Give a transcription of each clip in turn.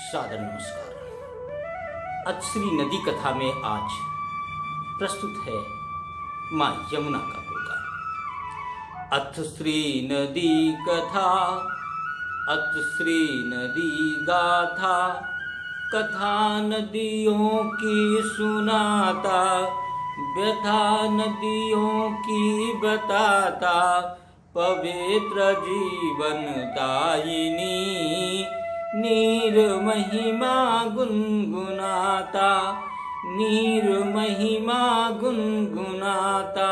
सादर नमस्कार। अतश्री नदी कथा में आज प्रस्तुत है माँ यमुना का होगा। अतश्री नदी कथा, अतश्री नदी गाथा, कथा नदियों की सुनाता, व्यथा नदियों की बताता, पवित्र जीवन दायिनी नीर महिमा गुनगुनाता, नीर महिमा गुनगुनाता,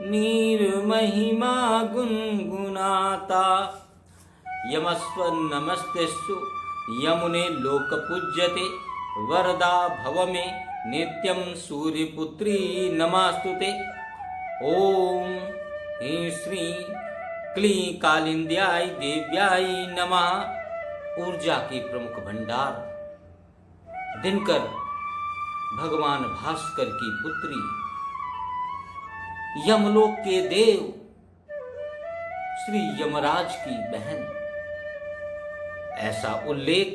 नीर महिमा गुनगुनाता। यमस्व नमस्तेषु यमुने लोकपूज्यते, वरदा भव मे नित्यं सूर्यपुत्री नमस्तुते। ओम ह्रीं श्रीं क्लीं कालिंद्याय देव्याय नमः। ऊर्जा के प्रमुख भंडार दिनकर भगवान भास्कर की पुत्री, यमलोक के देव श्री यमराज की बहन, ऐसा उल्लेख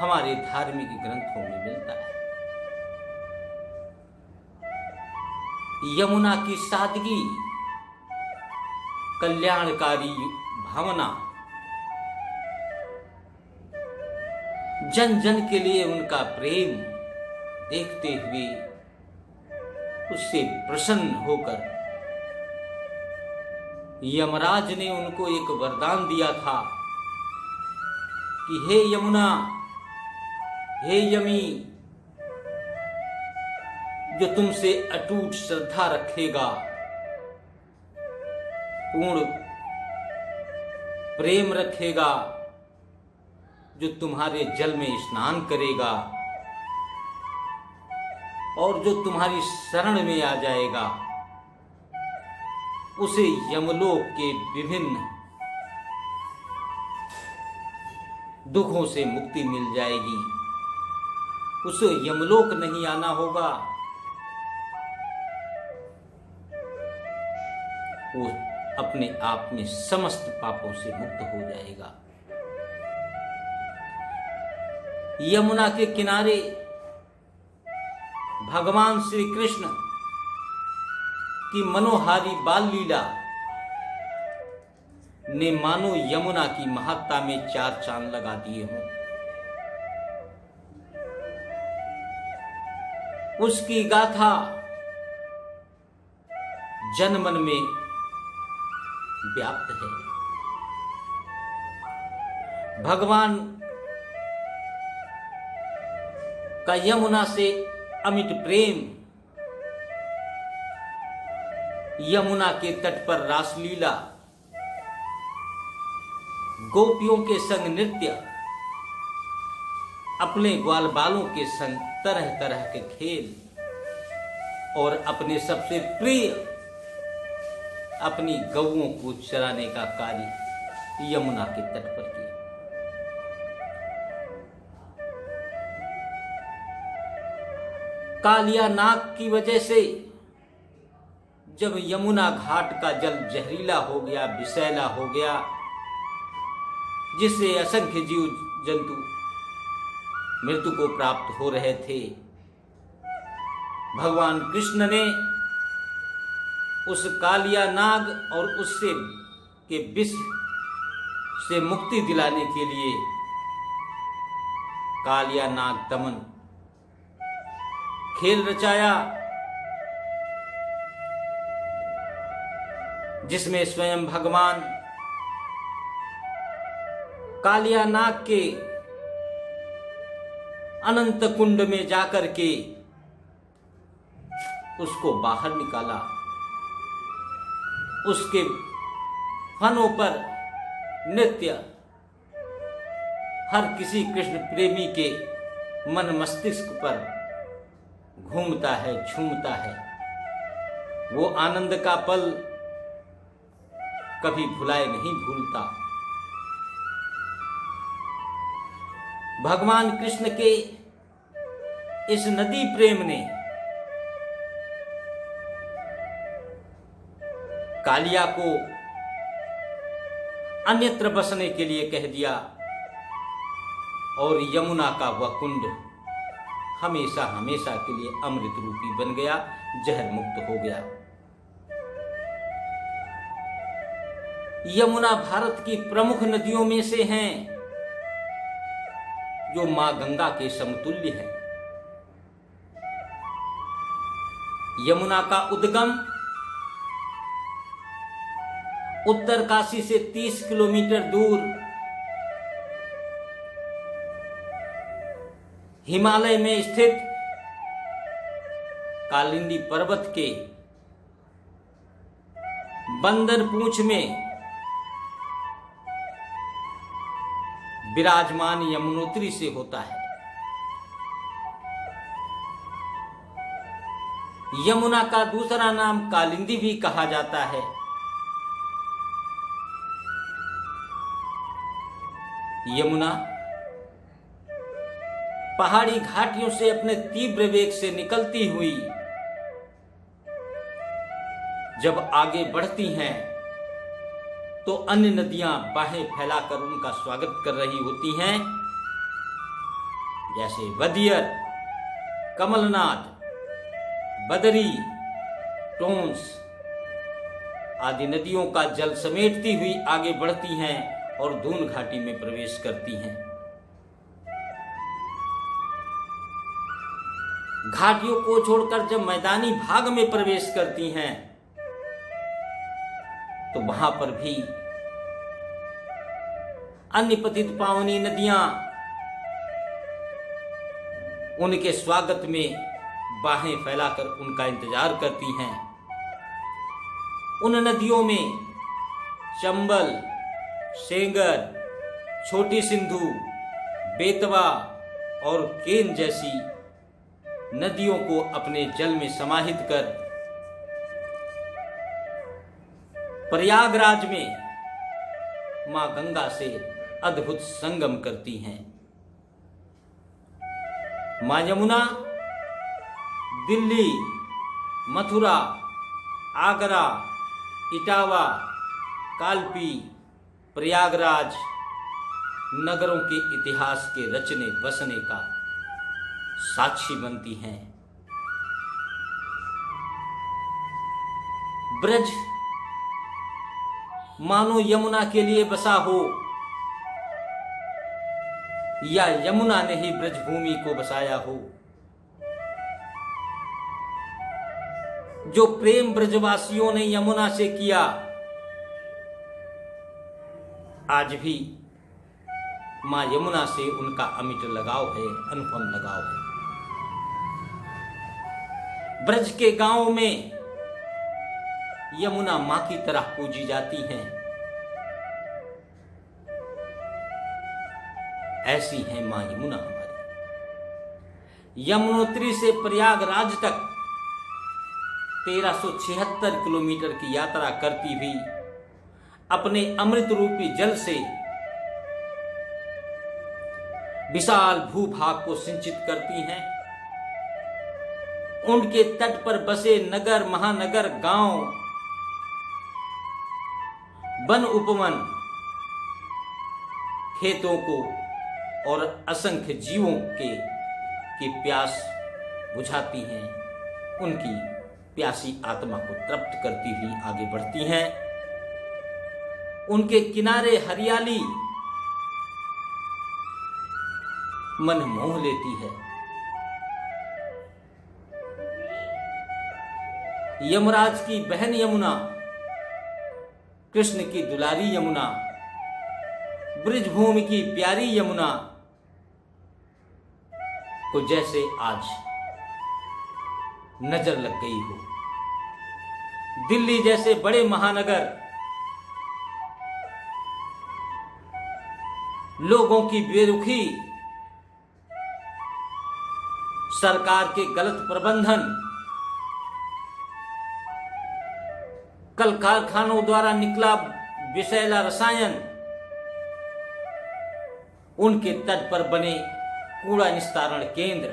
हमारे धार्मिक ग्रंथों में मिलता है। यमुना की सादगी, कल्याणकारी भावना, जन जन के लिए उनका प्रेम देखते हुए उससे प्रसन्न होकर यमराज ने उनको एक वरदान दिया था कि हे यमुना, हे यमी, जो तुमसे अटूट श्रद्धा रखेगा, पूर्ण प्रेम रखेगा, जो तुम्हारे जल में स्नान करेगा और जो तुम्हारी शरण में आ जाएगा, उसे यमलोक के विभिन्न दुखों से मुक्ति मिल जाएगी। उसे यमलोक नहीं आना होगा, वो अपने आप में समस्त पापों से मुक्त हो जाएगा। यमुना के किनारे भगवान श्री कृष्ण की मनोहारी बाल लीला ने मानो यमुना की महत्ता में चार चांद लगा दिए हों। उसकी गाथा जन मन में व्याप्त है। भगवान का यमुना से अमिट प्रेम, यमुना के तट पर रासलीला, गोपियों के संग नृत्य, अपने ग्वाल बालों के संग तरह तरह के खेल और अपने सबसे प्रिय अपनी गौओं को चराने का कार्य यमुना के तट पर किया। कालिया नाग की वजह से जब यमुना घाट का जल जहरीला हो गया, विषैला हो गया, जिससे असंख्य जीव जंतु मृत्यु को प्राप्त हो रहे थे, भगवान कृष्ण ने उस कालिया नाग और उससे के विष से मुक्ति दिलाने के लिए कालिया नाग दमन खेल रचाया, जिसमें स्वयं भगवान कालिया नाग के अनंत कुंड में जाकर के उसको बाहर निकाला, उसके फनों पर नृत्य हर किसी कृष्ण प्रेमी के मन मस्तिष्क पर घूमता है, झूमता है। वो आनंद का पल कभी भुलाए नहीं भूलता। भगवान कृष्ण के इस नदी प्रेम ने कालिया को अन्यत्र बसने के लिए कह दिया और यमुना का वह कुंड हमेशा हमेशा के लिए अमृत रूपी बन गया, जहर मुक्त हो गया। यमुना भारत की प्रमुख नदियों में से हैं, जो मां गंगा के समतुल्य है। यमुना का उद्गम उत्तर काशी से 30 किलोमीटर दूर हिमालय में स्थित कालिंदी पर्वत के बंदर पूंछ में विराजमान यमुनोत्री से होता है। यमुना का दूसरा नाम कालिंदी भी कहा जाता है। यमुना पहाड़ी घाटियों से अपने तीव्र वेग से निकलती हुई जब आगे बढ़ती हैं तो अन्य नदियां बाहें फैलाकर उनका स्वागत कर रही होती हैं, जैसे वदियर, कमलनाथ, बदरी, टोंस आदि नदियों का जल समेटती हुई आगे बढ़ती हैं और दून घाटी में प्रवेश करती हैं। घाटियों को छोड़कर जब मैदानी भाग में प्रवेश करती हैं तो वहां पर भी अन्य पतित पावनी नदियां उनके स्वागत में बाहें फैलाकर उनका इंतजार करती हैं। उन नदियों में चंबल, सेंगर, छोटी सिंधु, बेतवा और केन जैसी नदियों को अपने जल में समाहित कर प्रयागराज में मां गंगा से अद्भुत संगम करती हैं। मां यमुना दिल्ली, मथुरा, आगरा, इटावा, कालपी, प्रयागराज नगरों के इतिहास के रचने बसने का साक्षी बनती हैं। ब्रज मानो यमुना के लिए बसा हो या यमुना ने ही ब्रजभूमि को बसाया हो। जो प्रेम ब्रजवासियों ने यमुना से किया आज भी मां यमुना से उनका अमिट लगाव है, अनुपम लगाव है। ब्रज के गांवों में यमुना मां की तरह पूजी जाती हैं। ऐसी है मां यमुना हमारी। यमुनोत्री से प्रयागराज तक 1376 किलोमीटर की यात्रा करती हुई अपने अमृत रूपी जल से विशाल भूभाग को सिंचित करती हैं। उनके तट पर बसे नगर, महानगर, गांव, वन उपवन खेतों को और असंख्य जीवों की प्यास बुझाती हैं। उनकी प्यासी आत्मा को तृप्त करती हुई आगे बढ़ती हैं। उनके किनारे हरियाली मन मोह लेती है। यमराज की बहन यमुना, कृष्ण की दुलारी यमुना, ब्रजभूमि की प्यारी यमुना को जैसे आज नजर लग गई हो। दिल्ली जैसे बड़े महानगर लोगों की बेरुखी, सरकार के गलत प्रबंधन, कल कारखानों द्वारा निकला विषैला रसायन, उनके तट पर बने कूड़ा निस्तारण केंद्र,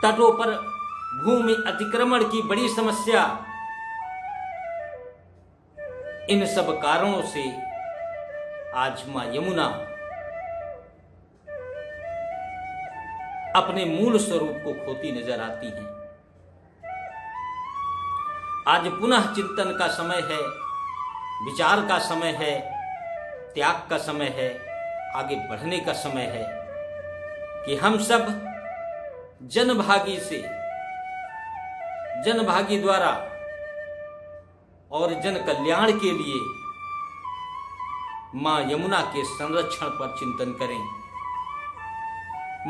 तटों पर भूमि अतिक्रमण की बड़ी समस्या, इन सब कारणों से आज मां यमुना अपने मूल स्वरूप को खोती नजर आती हैं। आज पुनः चिंतन का समय है, विचार का समय है, त्याग का समय है, आगे बढ़ने का समय है कि हम सब जनभागी द्वारा और जन कल्याण के लिए मां यमुना के संरक्षण पर चिंतन करें,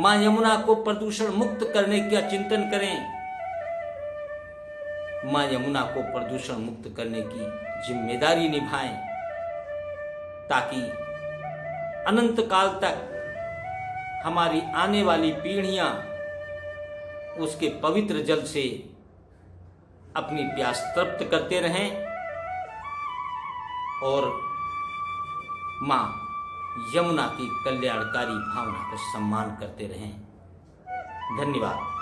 मां यमुना को प्रदूषण मुक्त करने का चिंतन करें, मां यमुना को प्रदूषण मुक्त करने की जिम्मेदारी निभाएं, ताकि अनंत काल तक हमारी आने वाली पीढ़ियां उसके पवित्र जल से अपनी प्यास तृप्त करते रहें और मां यमुना की कल्याणकारी भावना का सम्मान करते रहें। धन्यवाद।